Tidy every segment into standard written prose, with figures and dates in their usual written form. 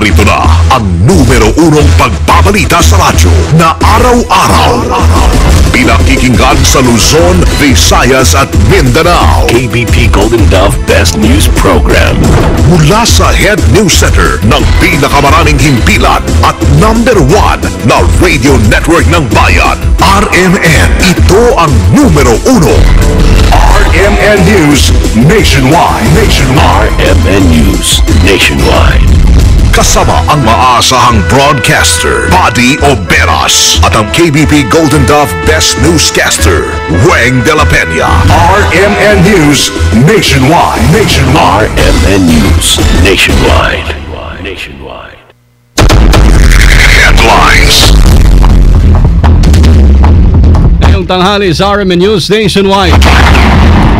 Narito na ang numero 1 pagbabalita sa radyo na araw-araw. Pinakikinggan sa Luzon, Visayas at Mindanao. KBP Golden Dove Best News Program. Mula sa Head News Center ng pinakamaraming himpilan at number 1 na radio network ng bayan, RMN. Ito ang numero 1. RMN News Nationwide. RMN News Nationwide. Kasama ang maasahang broadcaster, Buddy Oberas, at ang KBP Golden Dove Best Newscaster, Weng de la Peña. RMN News Nationwide. RMN News Nationwide. Headlines. Ngayong tanghali sa RMN News Nationwide.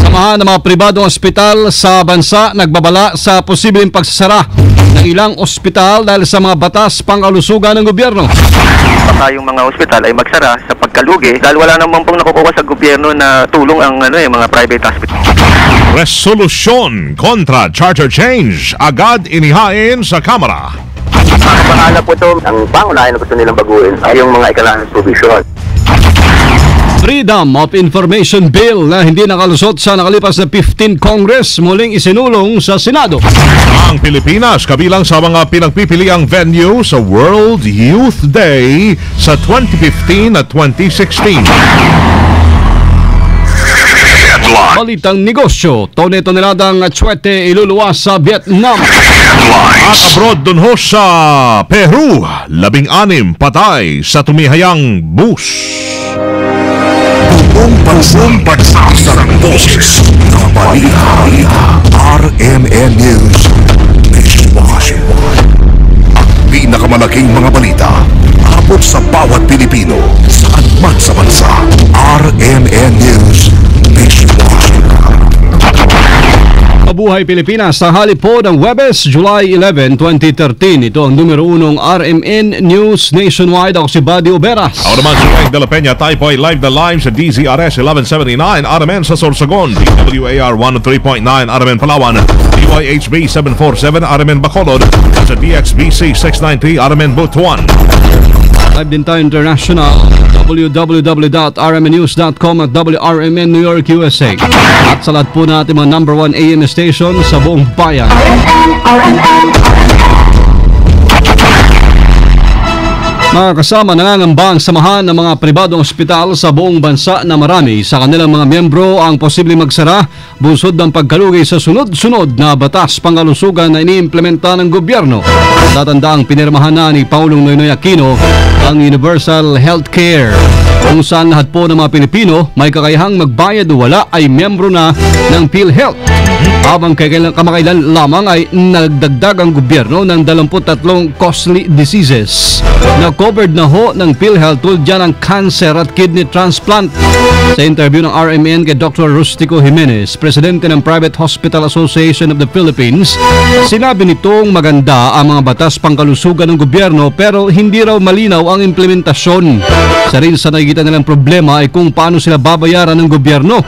Samahan ng mga pribadong ospital sa bansa nagbabala sa posibleng pagsasara ng ilang ospital dahil sa mga batas pang-kalusugan ng gobyerno. Baka yung mga ospital ay magsara sa pagkalugi dahil wala naman pong nakukuha sa gobyerno na tulong ang mga private hospital. Resolusyon kontra charter change agad inihain sa Kamara. Pangalan po ito, ang pangunahin na gusto nilang baguhin ay yung mga economic provision. Freedom of Information Bill na hindi nakalusot sa nakalipas na 15 Congress muling isinulong sa Senado. Ang Pilipinas kabilang sa mga pinagpipiliang venue sa World Youth Day sa 2015 at 2016. Balitang negosyo, tone-toneladang atswete iluluwas sa Vietnam. At abroad dun ho sa Peru, 16 patay sa tumihayang bus. Buong bansa sa boses ng balita. RMN News Nationwide. Ang pinakamalaking mga balita abot sa bawat Pilipino saan man sa bansa. RMN News Nationwide. Mabuhay Pilipinas, tanghali po ng Huwebes, July 11, 2013. Ito ang numero 1 RMN News Nationwide. Ako si Buddy Oberas. Ako naman si Weng de la Peña. Tayo po ay live na live sa DZRS 1179 RMN sa Sorsogon, DWAR 103.9 RMN Palawan, DYHB 747 RMN Bacolod, sa DXBC 693 RMN Butuan. Live din tayo international, www.rmnews.com at WRMN New York, USA. At sa lahat po natin mga number 1 AM station sa buong bayan. Mga kasama, nangangamba ang samahan ng mga pribadong ospital sa buong bansa na marami sa kanilang mga miyembro ang posibleng magsara bunsod ng pagkalugi sa sunod-sunod na batas pangkalusugan na iniimplementa ng gobyerno. Tatandaang pinirmahan na ni Pangulong Noynoy Aquino ang Universal Healthcare, kung saan lahat po ng mga Pilipino may kakayahang magbayad o wala ay miyembro na ng PhilHealth. Habang kamakailan lamang ay nagdagdag ang gobyerno ng 23 costly diseases na covered na ho ng PhilHealth, tulad dyan ang cancer at kidney transplant. Sa interview ng RMN kay Dr. Rustico Jimenez, presidente ng Private Hospital Association of the Philippines, sinabi nitong maganda ang mga batas pangkalusugan ng gobyerno pero hindi raw malinaw ang implementasyon. Sa rin sa nakikita nilang problema ay kung paano sila babayaran ng gobyerno.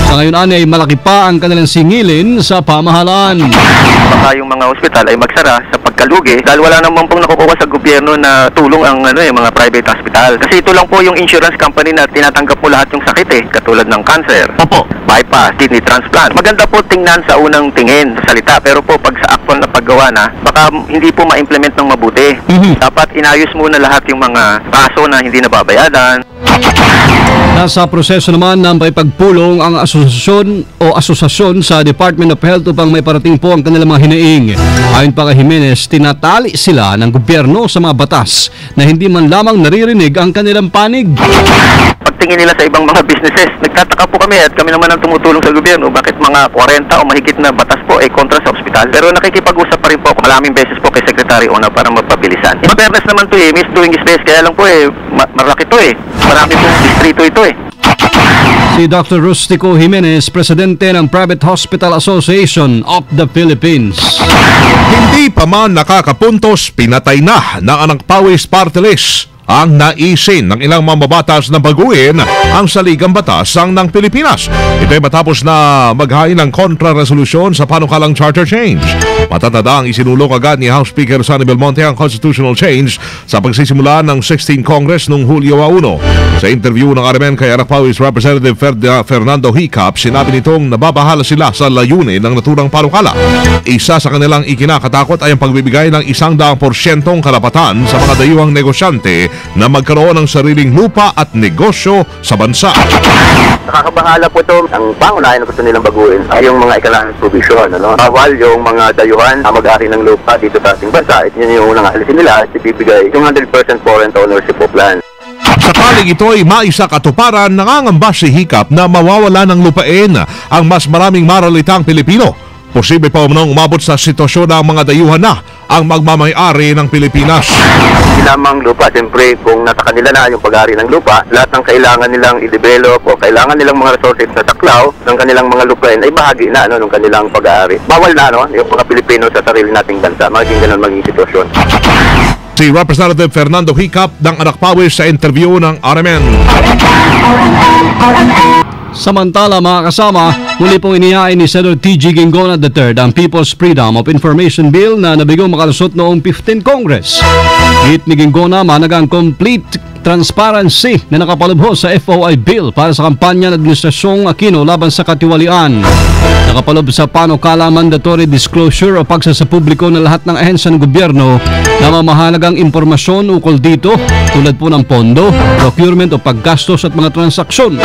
Sa ngayon ay malaki pa ang kanilang singilin sa pamahalaan. Baka yung mga ospital ay magsara sa pagkalugi dahil wala naman pong nakukuha sa gobyerno na tulong ang mga private hospital. Kasi ito lang po yung insurance company na tinatanggap mo lahat yung sakit katulad ng cancer, bypass, kidney transplant. Maganda po tingnan sa unang tingin sa salita, pero po pag sa actual na paggawa na, baka hindi po ma-implement ng mabuti. Dapat inayos muna lahat yung mga kaso na hindi nababayadan. Nasa proseso naman ng pagpulong ang asosasyon sa Department of Health upang may parating po ang kanilang mga hinaing. Ayon pa kay Jimenez, tinatali sila ng gobyerno sa mga batas na hindi man lamang naririnig ang kanilang panig. Pagtingin nila sa ibang mga businesses, nagtataka po kami at kami naman ang tumutulong sa gobyerno. Bakit mga 40 o mahigit na batas po ay kontra sa ospital? Pero nakikipag-usap pa rin po maraming beses po kay Secretary Ona para magpabilisan. In fairness naman to Miss doing his best, kaya lang po malaki to Marami pong distrito ito Si Dr. Rustico Jimenez, presidente ng Private Hospital Association of the Philippines. Hindi pa man nakakapuntos, pinatay na ng Anak Pawis Party List ang naisin ng ilang mambabatas na baguhin ang saligang batas ng Pilipinas. Ito ay matapos na maghain ng kontra-resolusyon sa panukalang charter change. Matatanda ang isinulong agad ni House Speaker Sonny Belmonte ang constitutional change sa pagsisimula ng 16th Congress noong Hulyo 1. Sa interview ng RMN kay Anak Pawis Representative Fernando Hicap, sinabi nitong nababahala sila sa layunin ng naturang panukala. Isa sa kanilang ikinakatakot ay ang pagbibigay ng 100% karapatan sa mga dayuhang negosyante na magkaroon ng sariling lupa at negosyo sa bansa. Nakakabahala po ito. Ang pangunahin na gusto nilang baguhin ay yung mga economic provision. Bawal yung mga dayuhan na mag-ari ng lupa dito sa ating bansa. Ito yung unang alisin nila at ibibigay yung 100% foreign ownership of land. Sakaling ito ay maisa katuparan, nangangamba si Hicap na mawawala ng lupain ang mas maraming maralitang Pilipino. Posible pa umabot sa sitwasyon ng mga dayuhan na ang magmamay-ari ng Pilipinas. Hindi lamang lupa, siyempre kung nasa kanila na yung pag-ari ng lupa, lahat ng kailangan nilang i-develop o kailangan nilang mga resources na saklaw ng kanilang mga lupain ay bahagi na ng kanilang pag-aari. Bawal na yung mga Pilipino sa sarili nating bansa. Magiging ganun maging sitwasyon. Si Representative Fernando Hicap ng Anak Pawis sa interview ng RMN. Samantala mga kasama, muli pong inihain ni Senator T.G. Ginggona III ang People's Freedom of Information Bill na nabigong makalusot noong 15th Congress. Hit ni Ginggona mahalaga ang complete transparency na nakapalubho sa FOI Bill para sa kampanya ng Administrasyong Aquino laban sa katiwalian. Nakapaloob sa panukala mandatory disclosure o pagsasapubliko ng lahat ng ahensya ng gobyerno na mamahalagang impormasyon ukol dito tulad po ng pondo, procurement o paggastos at mga transaksyon.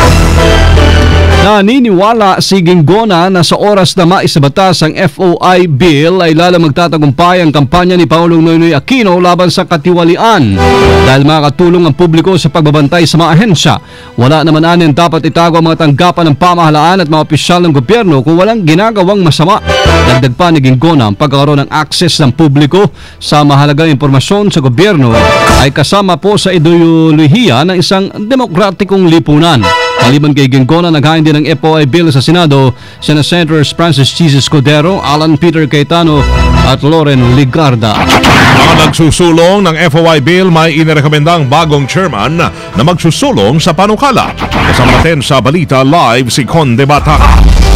Naniniwala si Ginggona na sa oras na maisabatas ang FOI Bill ay lalo magtatagumpay ang kampanya ni Pangulong Noynoy Aquino laban sa katiwalian dahil makakatulong ang publiko sa pagbabantay sa mga ahensya. Wala naman anin dapat itago ang mga tanggapan ng pamahalaan at mga opisyal ng gobyerno kung walang ginagawang masama. Dagdag pa ni Ginggona ang pagkakaroon ng access ng publiko sa mahalagang impormasyon sa gobyerno ay kasama po sa ideolohiya ng isang demokratikong lipunan. Maliban kay Ginggona, naghain din ng FOI Bill sa Senado sina Senators Francis Chis Escudero, Alan Peter Cayetano at Loren Ligarda. Mga nagsusulong ng FOI Bill may inirekomendang bagong chairman na magsusulong sa panukala. Kasama natin sa Balita Live si Conde Bata.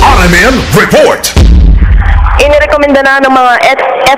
RMN Report! Inirekomenda na ng mga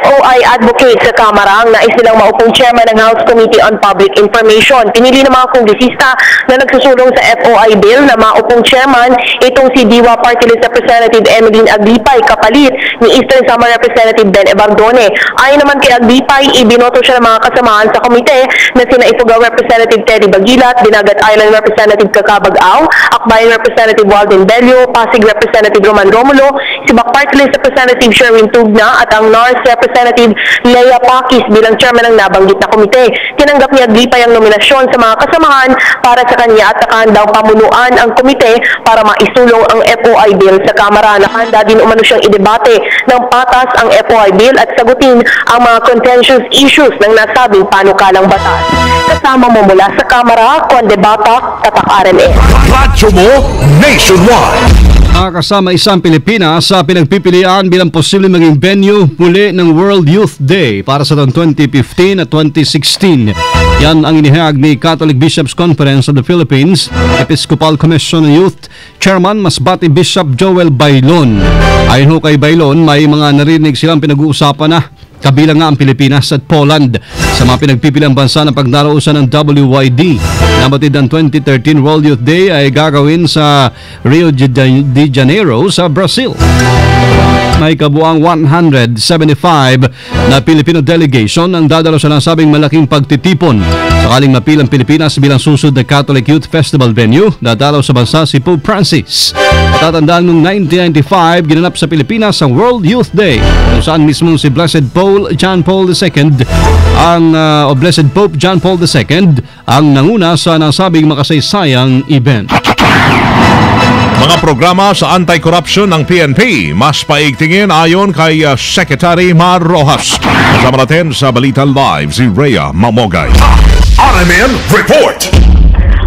FOI advocates sa Kamara ang nais nilang maupong chairman ng House Committee on Public Information. Pinili ng mga kongresista na nagsusulong sa FOI bill na maupong chairman itong si Diwa Party List Representative Emeline Aglipay kapalit ni Eastern Samar Representative Ben Ebardone. Ayon naman kay Aglipay, ibinoto siya ng mga kasamahan sa komite na sina Ifugao Representative Teddy Bagilat, Dinagat Island Representative Kakabag-Aw, Akbayan Representative Walden Bello, Pasig Representative Roman Romulo, Sibak Party List Representative Sherwin Tugna at ang NARS Representative Leia Pakis bilang chairman ng nabanggit na komite. Tinanggap ni Aglipay ang nominasyon sa mga kasamahan para sa kanya at nakahandang pamunuan ang komite para maisulong ang FOI bill sa Kamara. Nakahanda din umano siyang idebate ng patas ang FOI bill at sagutin ang mga contentious issues ng nasabing panukalang batas. Kasama mo mula sa Kamara, Conde Bata, Tatak RMN. Radyo mo nationwide! Kasama isang Pilipinas sa pinagpipilian bilang posibleng maging venue muli ng World Youth Day para sa taong 2015 at 2016. Yan ang inihayag ni Catholic Bishops Conference of the Philippines, Episcopal Commission on Youth, Chairman Masbate Bishop Joel Bailon. Ayon ho kay Bailon, may mga narinig silang pinag-uusapan na kabilang nga ang Pilipinas at Poland sa mga pinagpipilang bansa ng pagdarausan ng WYD. Nabatid ang 2013 World Youth Day ay gagawin sa Rio de Janeiro sa Brazil. May kabuang 175 na Filipino delegation ang dadalo sa nasabing malaking pagtitipon. Sakaling mapilang Pilipinas bilang susunod na Catholic Youth Festival venue, dadalaw sa bansa si Pope Francis. Tatandaan noong 1995, ginanap sa Pilipinas ang World Youth Day kung saan mismo si Blessed Pope John Paul II ang nanguna sa nasabing makasaysayang event. Mga programa sa anti-corruption ng PNP, mas paigtingin ayon kay Secretary Mar Rojas. Kasama natin sa Balita Live si Rhea Mamogay. RMN Report!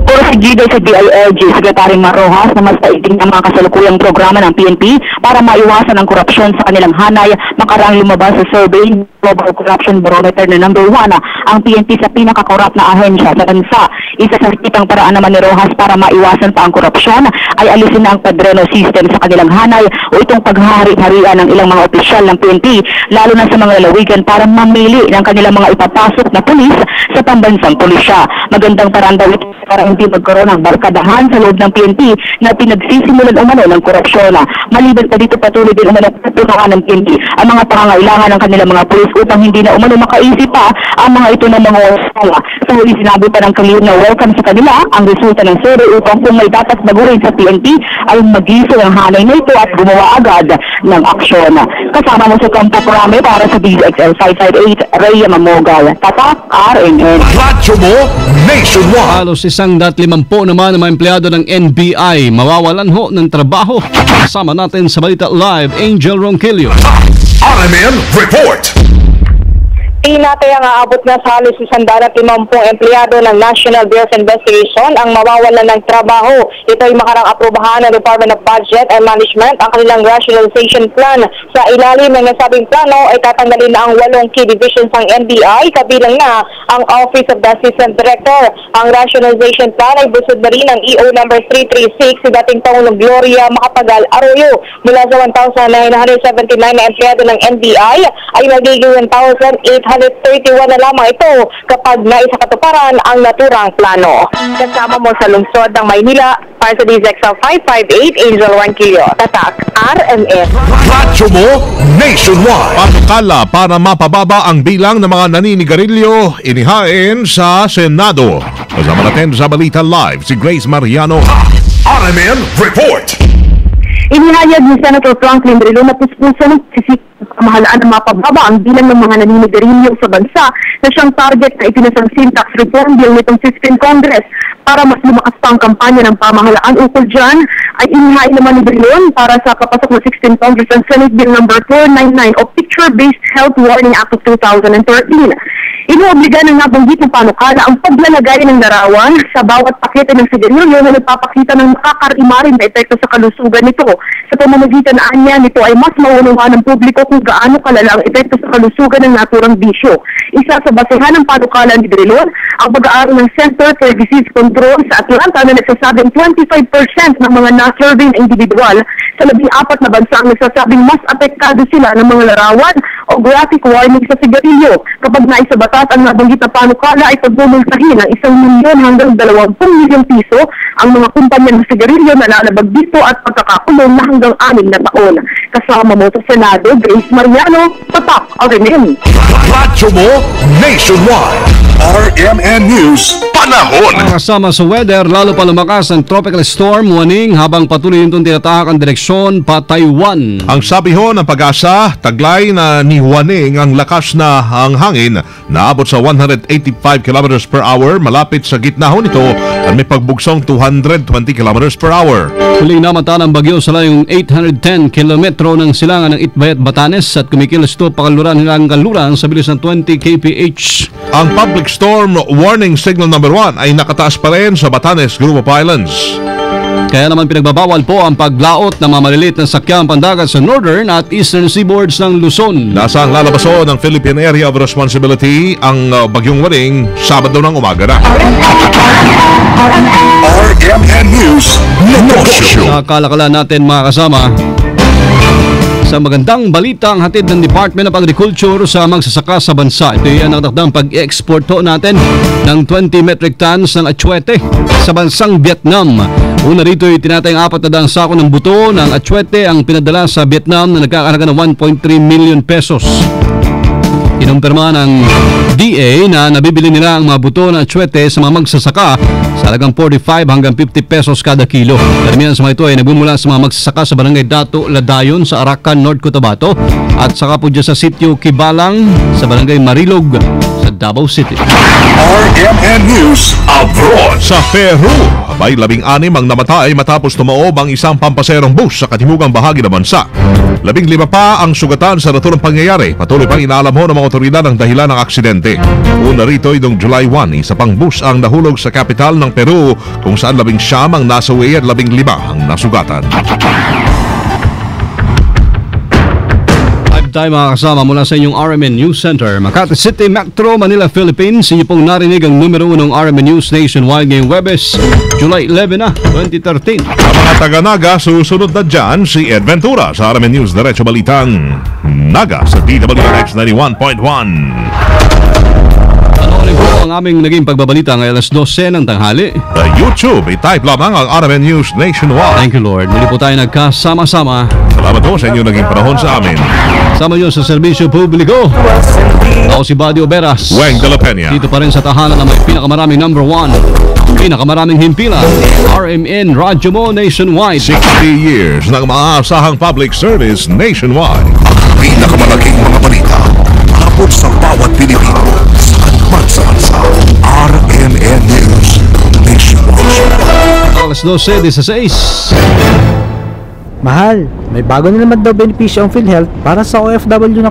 Puro Gido sa DILG Secretary Marojas na mas paiting ng mga kasalukuyang programa ng PNP para maiwasan ang korupsyon sa kanilang hanay. Makarang lumabas sa survey Global Corruption Barometer na number 1 ang PNP sa pinakakorap na ahensya sa bansa. Isa sa kitang paraan naman ni Rojas para maiwasan pa ang korupsyon ay alisin na ang padreno system sa kanilang hanay o itong paghahari-harian ng ilang mga opisyal ng PNP lalo na sa mga lalawigan para mamili ng kanilang mga ipapasok na pulis sa pambansang pulisya. Magandang paraan daw ito para hindi magkaroon ng barkadahan sa loob ng PNP na pinagsisimulan umano ng korupsyon. Maliban pa dito patuloy din umano patutunguhan ng PNP ang mga pangangailangan ng kanilang mga pulis upang hindi na umano makaisip pa ang mga ito ng mga osala. Sa huli sinabi pa ng Kaliw na welcome sa kanila ang resulta ng survey upang kung may dapat baguhin sa PNP ay mag-iso ang hanay na ito at gumawa agad ng aksyon. Kasama mo sa Kampo Krame para sa DXL 558, Rhea Mamogal, Tatak, RNN. Radyo mo nationwide. Halos 150 naman ang mga empleyado ng NBI mawawalan ho ng trabaho. Kasama natin sa Balita Live, Angel Ronquillo. RMN Report. Tinatayang aabot na sa halos 150 empleyado ng National Bureau of Investigation ang mawawalan ng trabaho. Ito ay makarang aprubahan ng Department of Budget and Management ang kanilang rationalization plan. Sa ilalim ng nasabing plano ay tatanggalin na ang 8 key divisions ng NBI kabilang na ang Office of the Assistant Director. Ang rationalization plan ay busod na rin ng EO number 336 si dating Pangulong Gloria Macapagal Arroyo. Mula sa 1,979 na empleyado ng NBI ay magiging 1,831 na lamang ito kapag naisakatuparan ang naturang plano. Kasama mo sa lungsod ng Maynila para sa DZXL 558, Angel Ronquillo. Tatak, RMN. Radyo mo nationwide. Patukala para mapababa ang bilang ng mga naninigarilyo inihain sa Senado. Kasama natin sa Balita Live si Grace Mariano. RMN Report. Inihayag ni Senator Franklin Drilon na puspusan ng pamahalaan na mapababa ang bilang ng mga naninigarilyo sa bansa na siyang target na ipinasangsin tax reform bill nitong 16th Congress. Para mas lumakas pa ang kampanya ng pamahalaan ukol dyan, ay inihain naman ni Drilon para sa kapasok ng 16th Congress ang Senate Bill No. 499 o Picture-Based Health Warning Act of 2013. Inuobliga ng nabanggit ng panukala ang paglalagay ng larawan sa bawat pakete ng sigarilyo na nagpapakita ng makakarimarin na epekto sa kalusugan nito. Sa pamamagitan na anya nito ay mas mauunawaan ng publiko kung gaano kalala ang epekto sa kalusugan ng naturang bisyo. Isa sa basehan ng panukala ni Drilon ang pag-aaral ng Center for Disease Control sa Atlanta na nagsasabing 25% ng mga na-survey na individual sa 14 na bansa ang nagsasabing mas apektado sila ng mga larawan o graphic warning sa sigarilyo. Kapag naisabatas ang nabanggit na panukala ay pagbumulsahin ng 1 milyon hanggang 20 milyong piso ang mga kumpanya ng sigarilyo na lalabag dito at pagkakakulong na hanggang 6 na taon. Kasama mo sa Senado, Grace Mariano, Tatak, RMN. Radyo mo nationwide. RMN News. Panahon. Kasama sa weather, lalo pa lumakas ang tropical storm Waning habang patuloy nitong tinatahak ang direksyon pa Taiwan. Ang sabi ho ng Pag-asa, taglay na ni Huaning ang lakas na ang hangin na abot sa 185 km per hour malapit sa gitna ho nito at may pagbugsong 220 km per hour. Huling namata ng bagyo sa layong 810 kilometro ng silangan ng Itbayat, Batanes at kumikilos ito pakaluran hanggang kaluran sa bilis ng 20 kph. Ang public storm warning signal number 1 ay nakataas pa rin sa Batanes Group of Islands. Kaya naman pinagbabawal po ang paglaot ng mga maliliit na sakyang pandagat sa northern at eastern seaboards ng Luzon. Nasa ang lalabaso ng Philippine Area of Responsibility ang bagyong Waning Sabado ng umaga na. RMN News. Negosyo. Sa kalakalan natin mga kasama, sa magandang balita ang hatid ng Department of Agriculture sa magsasaka sa bansa. Ito ay ang nakatakdang pag-export natin ng 20 metric tons ng atsuete sa bansang Vietnam. Una rito ay tinatayang 400 sako ng buto ng atsuete ang pinadala sa Vietnam na nagkakahalaga ng 1.3 million pesos. Kinumpirma ng DA na nabibili nila ang mga buto ng atsuete sa mga magsasaka sa halagang 45 hanggang 50 pesos kada kilo. Karamihan sa mga ito ay nagmumula sa mga magsasaka sa barangay Dato Ladayon sa Arakan, North Cotabato at saka po dyan sa sitio Kibalang sa barangay Marilog sa Davao City. RMN News Abroad. Sa Peru, may 16 ang namatay matapos tumaob ang isang pampaserong bus sa katimugang bahagi ng bansa. 15 pa ang sugatan sa naturang pangyayari. Patuloy pang inaalam ho ng mga otoridad ang dahilan ng aksidente. Una rito itong July 1, isa pang bus ang nahulog sa kapital ng Peru kung saan 19 ang nasawi at 15 ang nasugatan. Tayo mga kasama mula sa inyong RMN News Center, Makati City, Metro Manila, Philippines. Inyo pong narinig ang numero 1 ng RMN News Nationwide ngayong Webes, July 11 na, 2013. Ang mga taga-Naga, susunod na dyan si Ed Ventura sa RMN News Diretso Balitang Naga sa DWX 91.1. Panoorin po ang aming naging pagbabalita ng alas 12 ng tanghali. Sa YouTube, i-type lamang ang RMN News Nationwide. Thank you Lord. Muli po tayo nagkasama-sama. Salamat po sa inyo naging panahon sa amin. Sama nyo sa serbisyo publiko. Ako si Buddy Oberas. Weng de la Peña. Dito pa rin sa tahanan na may pinakamaraming number 1, pinakamaraming himpilan, RMN Radyo Mo Nationwide. 60 years ng maaasahang public service nationwide. Pinakamalaking mga balita abot sa bawat Pilipino. Saan man sa bansa. RMN News Nationwide. Alas 12:16. Mahal, may bago na naman daw benepisyo ang PhilHealth para sa OFW na